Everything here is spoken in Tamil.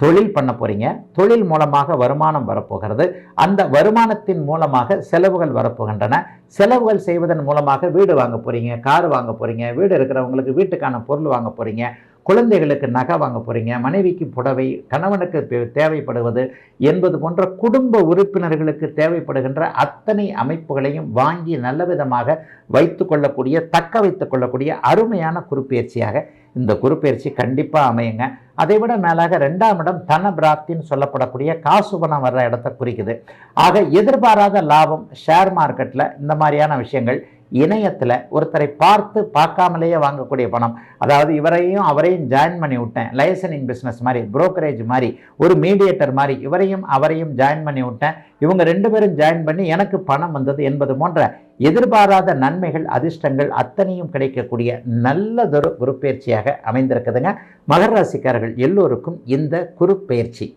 தொழில் பண்ண போறீங்க. தொழில் மூலமாக வருமானம் வரப்போகிறது. அந்த வருமானத்தின் மூலமாக செலவுகள் வரப்போகின்றன. செலவுகள் செய்வதன் மூலமாக வீடு வாங்க போறீங்க, கார் வாங்க போறீங்க, வீடு இருக்கிறவங்களுக்கு வீட்டுக்கான பொருள் வாங்க போறீங்க, குழந்தைகளுக்கு நகை வாங்க போறீங்க, மனைவிக்கு புடவை, கணவனுக்கு தேவைப்படுவது என்பது போன்ற குடும்ப உறுப்பினர்களுக்கு தேவைப்படுகின்ற அத்தனை அமைப்புகளையும் வாங்கி நல்ல விதமாக வைத்து கொள்ளக்கூடிய, தக்க வைத்துக் கொள்ளக்கூடிய அருமையான குருப்பெயர்ச்சியாக இந்த குருப்பெயர்ச்சி கண்டிப்பாக அமையுங்க. அதை விட மேலாக 2ஆம் இடம் தன பிராப்தின்னு சொல்லப்படக்கூடிய காசு பணம் வர்ற இடத்தை குறிக்குது. ஆக எதிர்பாராத லாபம், ஷேர் மார்க்கெட்டில் இந்த மாதிரியான விஷயங்கள், இணையத்தில் ஒருத்தரை பார்த்து பார்க்காமலேயே வாங்கக்கூடிய பணம், அதாவது இவரையும் அவரையும் ஜாயின் பண்ணி விட்டேன், லைசனிங் பிஸ்னஸ் மாதிரி, புரோக்கரேஜ் மாதிரி, ஒரு மீடியேட்டர் மாதிரி இவரையும் அவரையும் ஜாயின் பண்ணி விட்டேன், இவங்க 2 பேரும் ஜாயின் பண்ணி எனக்கு பணம் வந்தது என்பது போன்ற எதிர்பாராத நன்மைகள், அதிர்ஷ்டங்கள் அத்தனையும் கிடைக்கக்கூடிய நல்லதொரு குருப்பெயர்ச்சியாக அமைந்திருக்குதுங்க. மகர ராசிக்காரர்கள் எல்லோருக்கும் இந்த குருப்பெயர்ச்சி